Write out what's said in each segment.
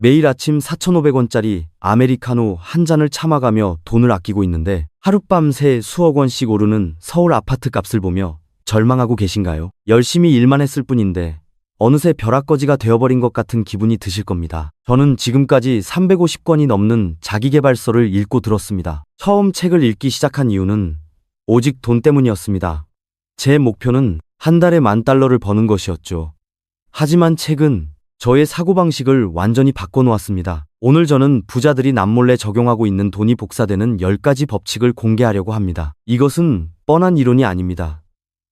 매일 아침 4,500원짜리 아메리카노 한 잔을 참아가며 돈을 아끼고 있는데 하룻밤 새 수억 원씩 오르는 서울 아파트 값을 보며 절망하고 계신가요? 열심히 일만 했을 뿐인데 어느새 벼락거지가 되어버린 것 같은 기분이 드실 겁니다. 저는 지금까지 350권이 넘는 자기계발서를 읽고 들었습니다. 처음 책을 읽기 시작한 이유는 오직 돈 때문이었습니다. 제 목표는 한 달에 $10,000를 버는 것이었죠. 하지만 책은 저의 사고방식을 완전히 바꿔놓았습니다. 오늘 저는 부자들이 남몰래 적용하고 있는 돈이 복사되는 10가지 법칙을 공개하려고 합니다. 이것은 뻔한 이론이 아닙니다.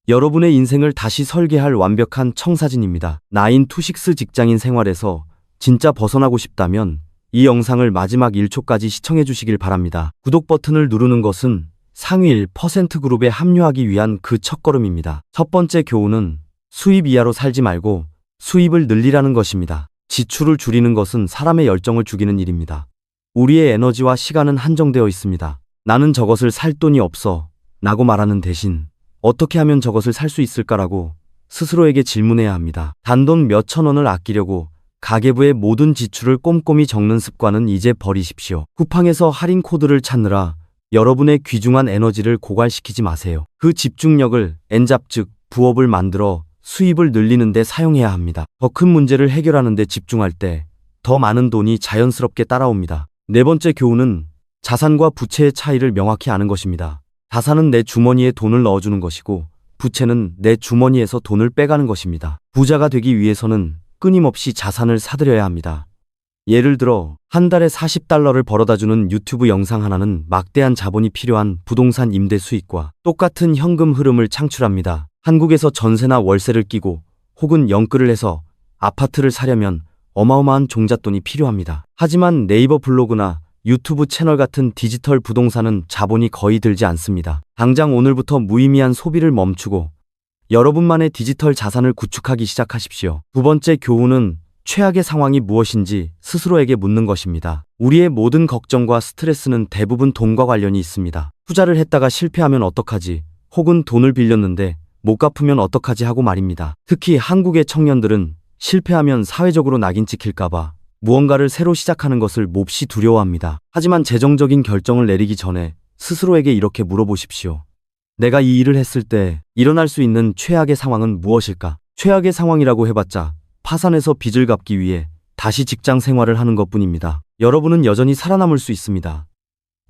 여러분의 인생을 다시 설계할 완벽한 청사진입니다. 9to6 직장인 생활에서 진짜 벗어나고 싶다면 이 영상을 마지막 1초까지 시청해 주시길 바랍니다. 구독 버튼을 누르는 것은 상위 1% 그룹에 합류하기 위한 그 첫걸음입니다. 첫 번째 교훈은 수입 이하로 살지 말고 수입을 늘리라는 것입니다. 지출을 줄이는 것은 사람의 열정을 죽이는 일입니다. 우리의 에너지와 시간은 한정되어 있습니다. 나는 저것을 살 돈이 없어 라고 말하는 대신 어떻게 하면 저것을 살 수 있을까라고 스스로에게 질문해야 합니다. 단돈 몇천 원을 아끼려고 가계부의 모든 지출을 꼼꼼히 적는 습관은 이제 버리십시오. 쿠팡에서 할인 코드를 찾느라 여러분의 귀중한 에너지를 고갈시키지 마세요. 그 집중력을 엔잡 즉 부업을 만들어 수입을 늘리는 데 사용해야 합니다. 더 큰 문제를 해결하는 데 집중할 때 더 많은 돈이 자연스럽게 따라옵니다. 네 번째 교훈은 자산과 부채의 차이를 명확히 아는 것입니다. 자산은 내 주머니에 돈을 넣어주는 것이고 부채는 내 주머니에서 돈을 빼가는 것입니다. 부자가 되기 위해서는 끊임없이 자산을 사들여야 합니다. 예를 들어 한 달에 $40를 벌어다주는 유튜브 영상 하나는 막대한 자본이 필요한 부동산 임대 수익과 똑같은 현금 흐름을 창출합니다. 한국에서 전세나 월세를 끼고 혹은 영끌을 해서 아파트를 사려면 어마어마한 종잣돈이 필요합니다. 하지만 네이버 블로그나 유튜브 채널 같은 디지털 부동산은 자본이 거의 들지 않습니다. 당장 오늘부터 무의미한 소비를 멈추고 여러분만의 디지털 자산을 구축하기 시작하십시오. 두 번째 교훈은 최악의 상황이 무엇인지 스스로에게 묻는 것입니다. 우리의 모든 걱정과 스트레스는 대부분 돈과 관련이 있습니다. 투자를 했다가 실패하면 어떡하지? 혹은 돈을 빌렸는데 못 갚으면 어떡하지 하고 말입니다. 특히 한국의 청년들은 실패하면 사회적으로 낙인 찍힐까봐 무언가를 새로 시작하는 것을 몹시 두려워합니다. 하지만 재정적인 결정을 내리기 전에 스스로에게 이렇게 물어보십시오. 내가 이 일을 했을 때 일어날 수 있는 최악의 상황은 무엇일까? 최악의 상황이라고 해봤자 파산해서 빚을 갚기 위해 다시 직장 생활을 하는 것뿐입니다. 여러분은 여전히 살아남을 수 있습니다.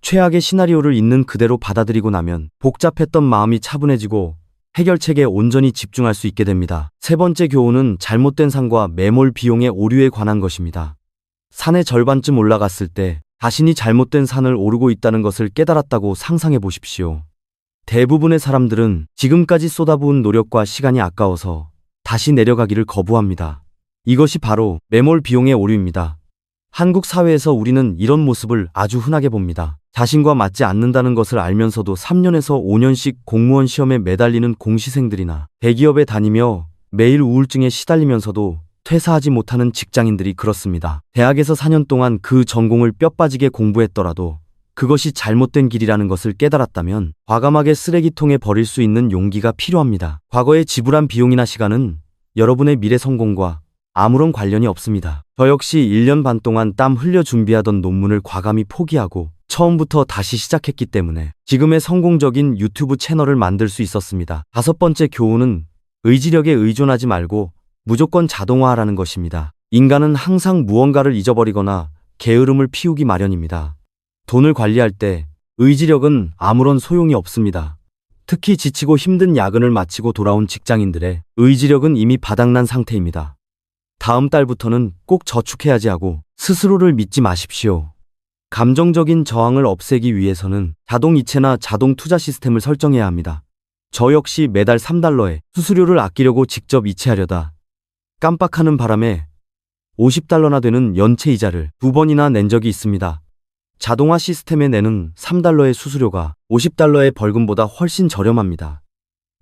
최악의 시나리오를 있는 그대로 받아들이고 나면 복잡했던 마음이 차분해지고 해결책에 온전히 집중할 수 있게 됩니다. 세 번째 교훈은 잘못된 산과 매몰 비용의 오류에 관한 것입니다. 산의 절반쯤 올라갔을 때 자신이 잘못된 산을 오르고 있다는 것을 깨달았다고 상상해 보십시오. 대부분의 사람들은 지금까지 쏟아부은 노력과 시간이 아까워서 다시 내려가기를 거부합니다. 이것이 바로 매몰 비용의 오류입니다. 한국 사회에서 우리는 이런 모습을 아주 흔하게 봅니다. 자신과 맞지 않는다는 것을 알면서도 3년에서 5년씩 공무원 시험에 매달리는 공시생들이나 대기업에 다니며 매일 우울증에 시달리면서도 퇴사하지 못하는 직장인들이 그렇습니다. 대학에서 4년 동안 그 전공을 뼈 빠지게 공부했더라도 그것이 잘못된 길이라는 것을 깨달았다면 과감하게 쓰레기통에 버릴 수 있는 용기가 필요합니다. 과거에 지불한 비용이나 시간은 여러분의 미래 성공과 아무런 관련이 없습니다. 저 역시 1년 반 동안 땀 흘려 준비하던 논문을 과감히 포기하고 처음부터 다시 시작했기 때문에 지금의 성공적인 유튜브 채널을 만들 수 있었습니다. 다섯 번째 교훈은 의지력에 의존하지 말고 무조건 자동화하라는 것입니다. 인간은 항상 무언가를 잊어버리거나 게으름을 피우기 마련입니다. 돈을 관리할 때 의지력은 아무런 소용이 없습니다. 특히 지치고 힘든 야근을 마치고 돌아온 직장인들의 의지력은 이미 바닥난 상태입니다. 다음 달부터는 꼭 저축해야지 하고 스스로를 믿지 마십시오. 감정적인 저항을 없애기 위해서는 자동 이체나 자동 투자 시스템을 설정해야 합니다. 저 역시 매달 $3의 수수료를 아끼려고 직접 이체하려다 깜빡하는 바람에 $50나 되는 연체 이자를 2번이나 낸 적이 있습니다. 자동화 시스템에 내는 $3의 수수료가 $50의 벌금보다 훨씬 저렴합니다.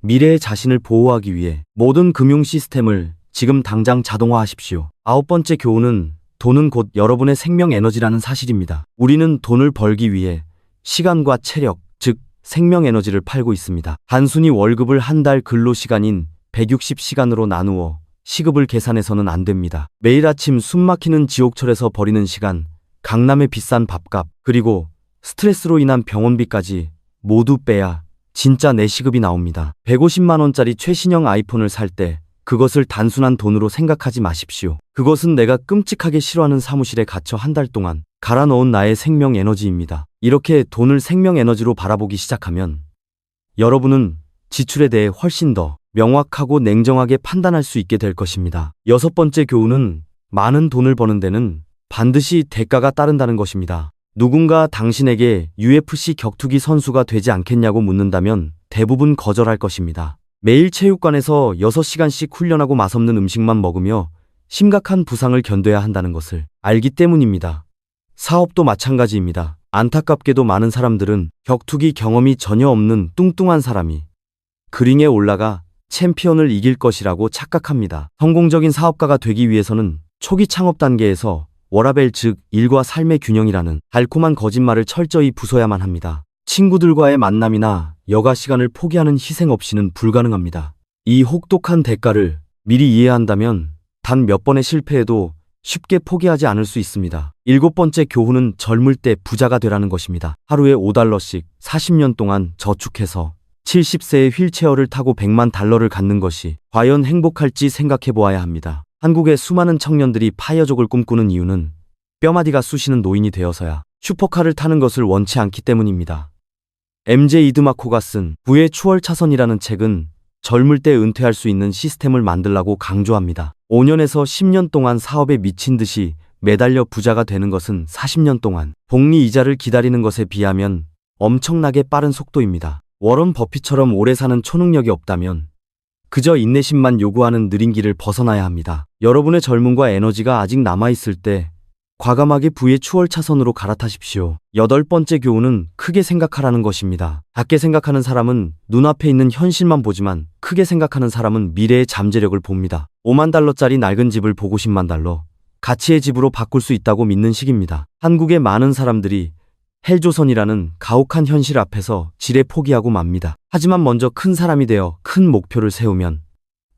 미래의 자신을 보호하기 위해 모든 금융 시스템을 지금 당장 자동화하십시오. 아홉 번째 교훈은 돈은 곧 여러분의 생명 에너지라는 사실입니다. 우리는 돈을 벌기 위해 시간과 체력, 즉 생명 에너지를 팔고 있습니다. 단순히 월급을 한 달 근로 시간인 160시간으로 나누어 시급을 계산해서는 안 됩니다. 매일 아침 숨막히는 지옥철에서 버리는 시간, 강남의 비싼 밥값, 그리고 스트레스로 인한 병원비까지 모두 빼야 진짜 내 시급이 나옵니다. 150만 원짜리 최신형 아이폰을 살 때 그것을 단순한 돈으로 생각하지 마십시오. 그것은 내가 끔찍하게 싫어하는 사무실에 갇혀 한 달 동안 갈아 넣은 나의 생명 에너지입니다. 이렇게 돈을 생명 에너지로 바라보기 시작하면 여러분은 지출에 대해 훨씬 더 명확하고 냉정하게 판단할 수 있게 될 것입니다. 여섯 번째 교훈은 많은 돈을 버는 데는 반드시 대가가 따른다는 것입니다. 누군가 당신에게 UFC 격투기 선수가 되지 않겠냐고 묻는다면 대부분 거절할 것입니다. 매일 체육관에서 6시간씩 훈련하고 맛없는 음식만 먹으며 심각한 부상을 견뎌야 한다는 것을 알기 때문입니다. 사업도 마찬가지입니다. 안타깝게도 많은 사람들은 격투기 경험이 전혀 없는 뚱뚱한 사람이 그링에 올라가 챔피언을 이길 것이라고 착각합니다. 성공적인 사업가가 되기 위해서는 초기 창업 단계에서 워라밸 즉 일과 삶의 균형이라는 달콤한 거짓말을 철저히 부숴야만 합니다. 친구들과의 만남이나 여가 시간을 포기하는 희생 없이는 불가능합니다. 이 혹독한 대가를 미리 이해한다면 단 몇 번의 실패에도 쉽게 포기하지 않을 수 있습니다. 일곱 번째 교훈은 젊을 때 부자가 되라는 것입니다. 하루에 $5씩 40년 동안 저축해서 70세에 휠체어를 타고 $100만 갖는 것이 과연 행복할지 생각해 보아야 합니다. 한국의 수많은 청년들이 파이어족을 꿈꾸는 이유는 뼈마디가 쑤시는 노인이 되어서야 슈퍼카를 타는 것을 원치 않기 때문입니다. MJ 이드마코가 쓴 부의 추월 차선이라는 책은 젊을 때 은퇴할 수 있는 시스템을 만들라고 강조합니다. 5년에서 10년 동안 사업에 미친 듯이 매달려 부자가 되는 것은 40년 동안 복리 이자를 기다리는 것에 비하면 엄청나게 빠른 속도입니다. 워런 버핏처럼 오래 사는 초능력이 없다면 그저 인내심만 요구하는 느린 길을 벗어나야 합니다. 여러분의 젊음과 에너지가 아직 남아있을 때 과감하게 부의 추월 차선으로 갈아타십시오. 여덟 번째 교훈은 크게 생각하라는 것입니다. 작게 생각하는 사람은 눈앞에 있는 현실만 보지만 크게 생각하는 사람은 미래의 잠재력을 봅니다. $50,000짜리 낡은 집을 보고 $100,000 가치의 집으로 바꿀 수 있다고 믿는 시기입니다. 한국의 많은 사람들이 헬조선이라는 가혹한 현실 앞에서 지레 포기하고 맙니다. 하지만 먼저 큰 사람이 되어 큰 목표를 세우면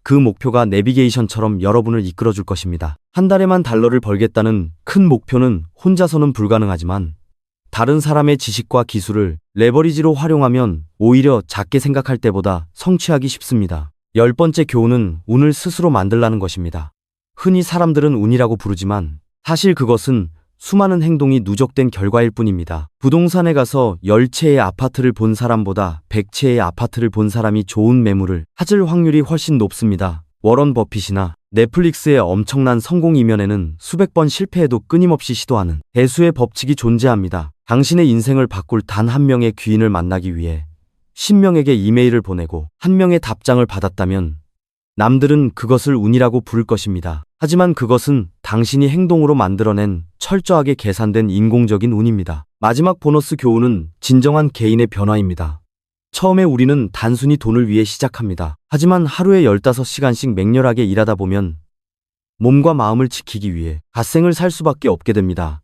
그 목표가 내비게이션처럼 여러분을 이끌어줄 것입니다. 한 달에만 $1를 벌겠다는 큰 목표는 혼자서는 불가능하지만 다른 사람의 지식과 기술을 레버리지로 활용하면 오히려 작게 생각할 때보다 성취하기 쉽습니다. 열 번째 교훈은 운을 스스로 만들라는 것입니다. 흔히 사람들은 운이라고 부르지만 사실 그것은 수많은 행동이 누적된 결과일 뿐입니다. 부동산에 가서 10채의 아파트를 본 사람보다 100채의 아파트를 본 사람이 좋은 매물을 찾을 확률이 훨씬 높습니다. 워런 버핏이나 넷플릭스의 엄청난 성공 이면에는 수백 번 실패해도 끊임없이 시도하는 대수의 법칙이 존재합니다. 당신의 인생을 바꿀 단 한 명의 귀인을 만나기 위해 10명에게 이메일을 보내고 한 명의 답장을 받았다면 남들은 그것을 운이라고 부를 것입니다. 하지만 그것은 당신이 행동으로 만들어낸 철저하게 계산된 인공적인 운입니다. 마지막 보너스 교훈은 진정한 개인의 변화입니다. 처음에 우리는 단순히 돈을 위해 시작합니다. 하지만 하루에 15시간씩 맹렬하게 일하다 보면 몸과 마음을 지키기 위해 갓생을 살 수밖에 없게 됩니다.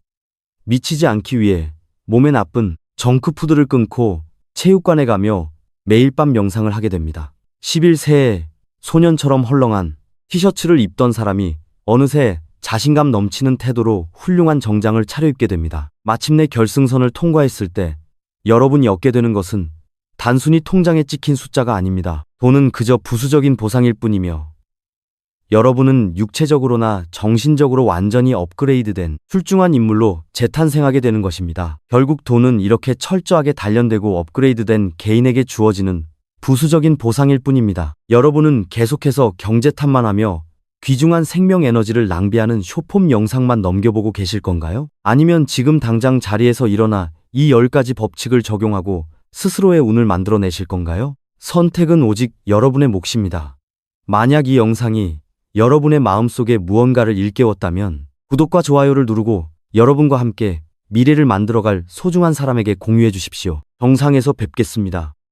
미치지 않기 위해 몸에 나쁜 정크푸드를 끊고 체육관에 가며 매일 밤 명상을 하게 됩니다. 11세에 소년처럼 헐렁한 티셔츠를 입던 사람이 어느새 자신감 넘치는 태도로 훌륭한 정장을 차려입게 됩니다. 마침내 결승선을 통과했을 때 여러분이 얻게 되는 것은 단순히 통장에 찍힌 숫자가 아닙니다. 돈은 그저 부수적인 보상일 뿐이며 여러분은 육체적으로나 정신적으로 완전히 업그레이드된 출중한 인물로 재탄생하게 되는 것입니다. 결국 돈은 이렇게 철저하게 단련되고 업그레이드된 개인에게 주어지는 부수적인 보상일 뿐입니다. 여러분은 계속해서 경제탐만 하며 귀중한 생명 에너지를 낭비하는 쇼폼 영상만 넘겨보고 계실 건가요? 아니면 지금 당장 자리에서 일어나 이 10가지 법칙을 적용하고 스스로의 운을 만들어내실 건가요? 선택은 오직 여러분의 몫입니다. 만약 이 영상이 여러분의 마음속에 무언가를 일깨웠다면 구독과 좋아요를 누르고 여러분과 함께 미래를 만들어갈 소중한 사람에게 공유해 주십시오. 정상에서 뵙겠습니다.